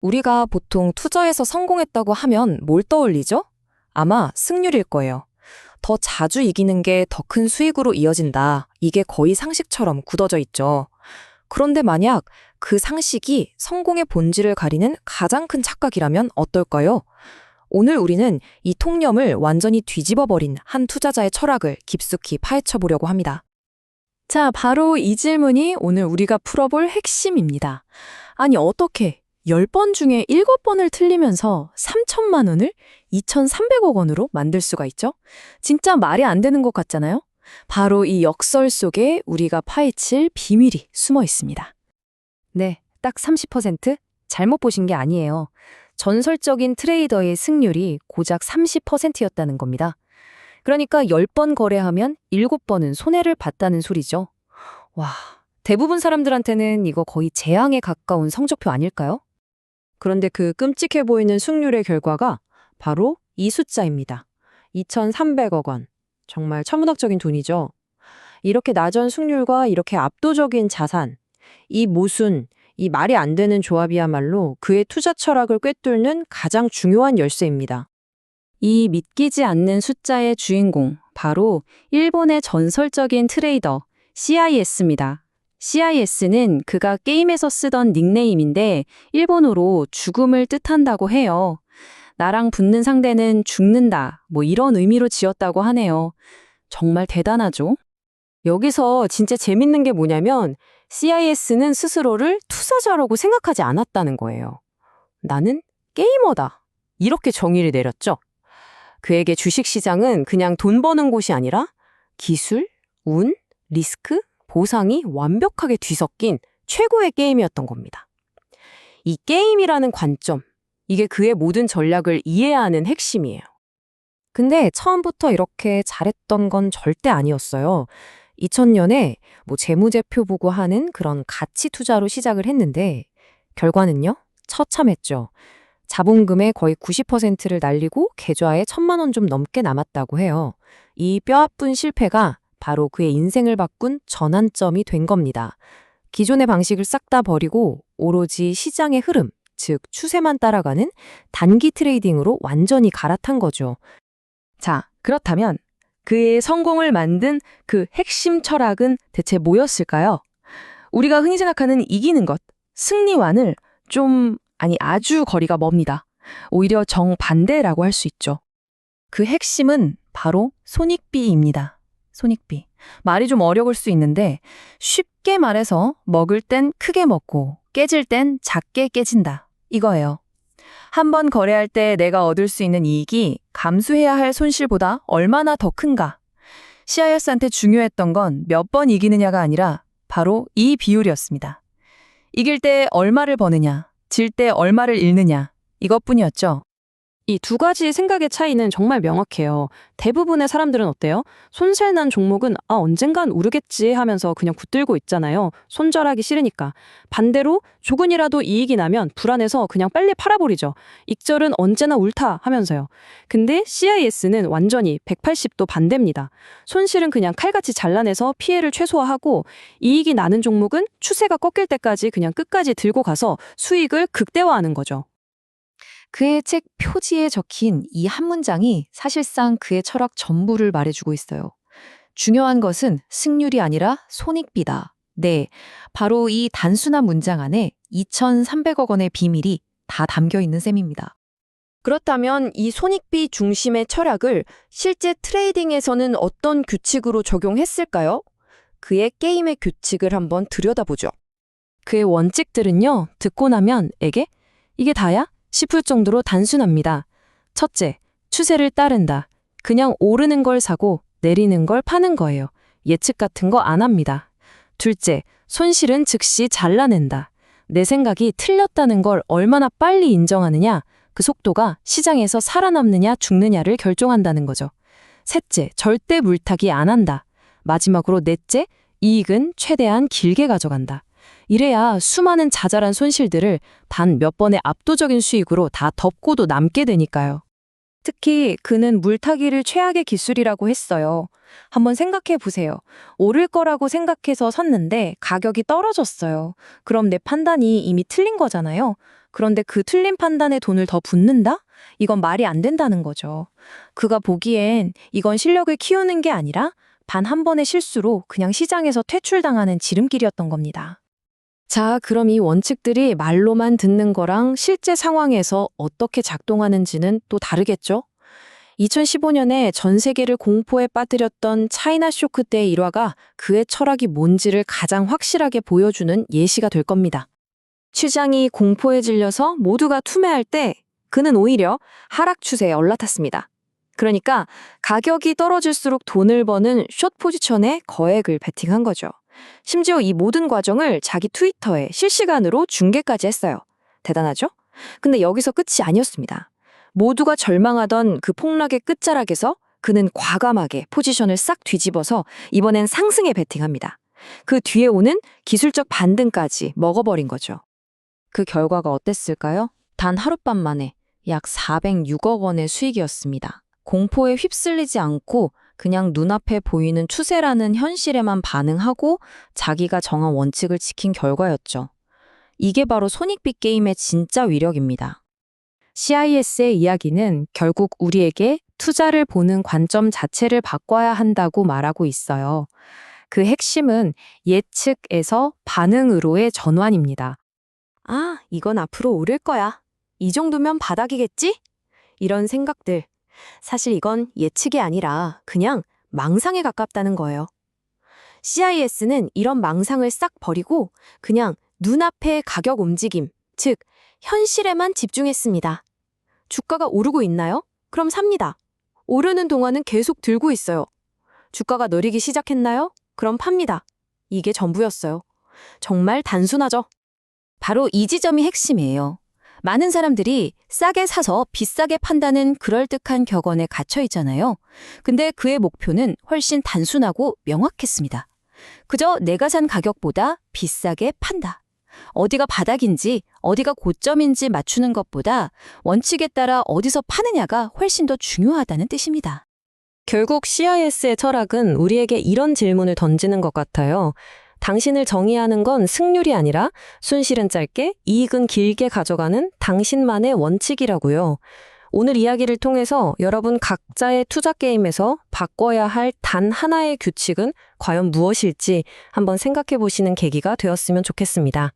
우리가 보통 투자에서 성공했다고 하면 뭘 떠올리죠? 아마 승률일 거예요. 더 자주 이기는 게 더 큰 수익으로 이어진다. 이게 거의 상식처럼 굳어져 있죠. 그런데 만약 그 상식이 성공의 본질을 가리는 가장 큰 착각이라면 어떨까요? 오늘 우리는 이 통념을 완전히 뒤집어버린 한 투자자의 철학을 깊숙이 파헤쳐 보려고 합니다. 자, 바로 이 질문이 오늘 우리가 풀어볼 핵심입니다. 아니, 어떻게 10번 중에 7번을 틀리면서 3천만 원을 2,300억 원으로 만들 수가 있죠? 진짜 말이 안 되는 것 같잖아요? 바로 이 역설 속에 우리가 파헤칠 비밀이 숨어 있습니다. 네, 딱 30%? 잘못 보신 게 아니에요. 전설적인 트레이더의 승률이 고작 30%였다는 겁니다. 그러니까 10번 거래하면 7번은 손해를 봤다는 소리죠. 와, 대부분 사람들한테는 이거 거의 재앙에 가까운 성적표 아닐까요? 그런데 그 끔찍해 보이는 승률의 결과가 바로 이 숫자입니다. 2,300억 원. 정말 천문학적인 돈이죠. 이렇게 낮은 승률과 이렇게 압도적인 자산, 이 모순, 이 말이 안 되는 조합이야말로 그의 투자 철학을 꿰뚫는 가장 중요한 열쇠입니다. 이 믿기지 않는 숫자의 주인공, 바로 일본의 전설적인 트레이더 CIS입니다. CIS는 그가 게임에서 쓰던 닉네임인데 일본어로 죽음을 뜻한다고 해요. 나랑 붙는 상대는 죽는다, 뭐 이런 의미로 지었다고 하네요. 정말 대단하죠? 여기서 진짜 재밌는 게 뭐냐면 CIS는 스스로를 투자자라고 생각하지 않았다는 거예요. 나는 게이머다. 이렇게 정의를 내렸죠. 그에게 주식시장은 그냥 돈 버는 곳이 아니라 기술, 운, 리스크, 보상이 완벽하게 뒤섞인 최고의 게임이었던 겁니다. 이 게임이라는 관점, 이게 그의 모든 전략을 이해하는 핵심이에요. 근데 처음부터 이렇게 잘했던 건 절대 아니었어요. 2000년에 재무제표 보고 하는 그런 가치 투자로 시작을 했는데 결과는요? 처참했죠. 자본금의 거의 90%를 날리고 계좌에 1,000만 원 좀 넘게 남았다고 해요. 이 뼈아픈 실패가 바로 그의 인생을 바꾼 전환점이 된 겁니다. 기존의 방식을 싹 다 버리고 오로지 시장의 흐름, 즉 추세만 따라가는 단기 트레이딩으로 완전히 갈아탄 거죠. 자, 그렇다면 그의 성공을 만든 그 핵심 철학은 대체 뭐였을까요? 우리가 흔히 생각하는 이기는 것, 승리와는 아주 거리가 멉니다. 오히려 정반대라고 할 수 있죠. 그 핵심은 바로 손익비입니다. 손익비. 말이 좀 어려울 수 있는데 쉽게 말해서 먹을 땐 크게 먹고 깨질 땐 작게 깨진다. 이거예요. 한 번 거래할 때 내가 얻을 수 있는 이익이 감수해야 할 손실보다 얼마나 더 큰가. CIS한테 중요했던 건 몇 번 이기느냐가 아니라 바로 이 비율이었습니다. 이길 때 얼마를 버느냐, 질 때 얼마를 잃느냐, 이것뿐이었죠. 이 두 가지 생각의 차이는 정말 명확해요. 대부분의 사람들은 어때요? 손실난 종목은 언젠간 오르겠지 하면서 그냥 붙들고 있잖아요. 손절하기 싫으니까. 반대로 조금이라도 이익이 나면 불안해서 그냥 빨리 팔아버리죠. 익절은 언제나 옳다 하면서요. 근데 CIS는 완전히 180도 반대입니다. 손실은 그냥 칼같이 잘라내서 피해를 최소화하고 이익이 나는 종목은 추세가 꺾일 때까지 그냥 끝까지 들고 가서 수익을 극대화하는 거죠. 그의 책 표지에 적힌 이 한 문장이 사실상 그의 철학 전부를 말해주고 있어요. 중요한 것은 승률이 아니라 손익비다. 네, 바로 이 단순한 문장 안에 2,300억 원의 비밀이 다 담겨 있는 셈입니다. 그렇다면 이 손익비 중심의 철학을 실제 트레이딩에서는 어떤 규칙으로 적용했을까요? 그의 게임의 규칙을 한번 들여다보죠. 그의 원칙들은요, 듣고 나면 이게 다야? 싶을 정도로 단순합니다. 첫째, 추세를 따른다. 그냥 오르는 걸 사고 내리는 걸 파는 거예요. 예측 같은 거 안 합니다. 둘째, 손실은 즉시 잘라낸다. 내 생각이 틀렸다는 걸 얼마나 빨리 인정하느냐, 그 속도가 시장에서 살아남느냐 죽느냐를 결정한다는 거죠. 셋째, 절대 물타기 안 한다. 마지막으로 넷째, 이익은 최대한 길게 가져간다. 이래야 수많은 자잘한 손실들을 단 몇 번의 압도적인 수익으로 다 덮고도 남게 되니까요. 특히 그는 물타기를 최악의 기술이라고 했어요. 한번 생각해 보세요. 오를 거라고 생각해서 샀는데 가격이 떨어졌어요. 그럼 내 판단이 이미 틀린 거잖아요. 그런데 그 틀린 판단에 돈을 더 붓는다? 이건 말이 안 된다는 거죠. 그가 보기엔 이건 실력을 키우는 게 아니라 단 한 번의 실수로 그냥 시장에서 퇴출당하는 지름길이었던 겁니다. 자, 그럼 이 원칙들이 말로만 듣는 거랑 실제 상황에서 어떻게 작동하는지는 또 다르겠죠? 2015년에 전 세계를 공포에 빠뜨렸던 차이나 쇼크 때의 일화가 그의 철학이 뭔지를 가장 확실하게 보여주는 예시가 될 겁니다. 시장이 공포에 질려서 모두가 투매할 때 그는 오히려 하락 추세에 올라탔습니다. 그러니까 가격이 떨어질수록 돈을 버는 숏 포지션에 거액을 베팅한 거죠. 심지어 이 모든 과정을 자기 트위터에 실시간으로 중계까지 했어요. 대단하죠? 근데 여기서 끝이 아니었습니다. 모두가 절망하던 그 폭락의 끝자락에서 그는 과감하게 포지션을 싹 뒤집어서 이번엔 상승에 베팅합니다. 그 뒤에 오는 기술적 반등까지 먹어버린 거죠. 그 결과가 어땠을까요? 단 하룻밤 만에 약 406억 원의 수익이었습니다. 공포에 휩쓸리지 않고 그냥 눈앞에 보이는 추세라는 현실에만 반응하고 자기가 정한 원칙을 지킨 결과였죠. 이게 바로 손익빛 게임의 진짜 위력입니다. CIS의 이야기는 결국 우리에게 투자를 보는 관점 자체를 바꿔야 한다고 말하고 있어요. 그 핵심은 예측에서 반응으로의 전환입니다. 아, 이건 앞으로 오를 거야. 이 정도면 바닥이겠지? 이런 생각들. 사실 이건 예측이 아니라 그냥 망상에 가깝다는 거예요. CIS는 이런 망상을 싹 버리고 그냥 눈앞의 가격 움직임, 즉 현실에만 집중했습니다. 주가가 오르고 있나요? 그럼 삽니다. 오르는 동안은 계속 들고 있어요. 주가가 내리기 시작했나요? 그럼 팝니다. 이게 전부였어요. 정말 단순하죠? 바로 이 지점이 핵심이에요. 많은 사람들이 싸게 사서 비싸게 판다는 그럴듯한 격언에 갇혀 있잖아요. 근데 그의 목표는 훨씬 단순하고 명확했습니다. 그저 내가 산 가격보다 비싸게 판다. 어디가 바닥인지 어디가 고점인지 맞추는 것보다 원칙에 따라 어디서 파느냐가 훨씬 더 중요하다는 뜻입니다. 결국 CIS의 철학은 우리에게 이런 질문을 던지는 것 같아요. 당신을 정의하는 건 승률이 아니라 손실은 짧게, 이익은 길게 가져가는 당신만의 원칙이라고요. 오늘 이야기를 통해서 여러분 각자의 투자 게임에서 바꿔야 할 단 하나의 규칙은 과연 무엇일지 한번 생각해 보시는 계기가 되었으면 좋겠습니다.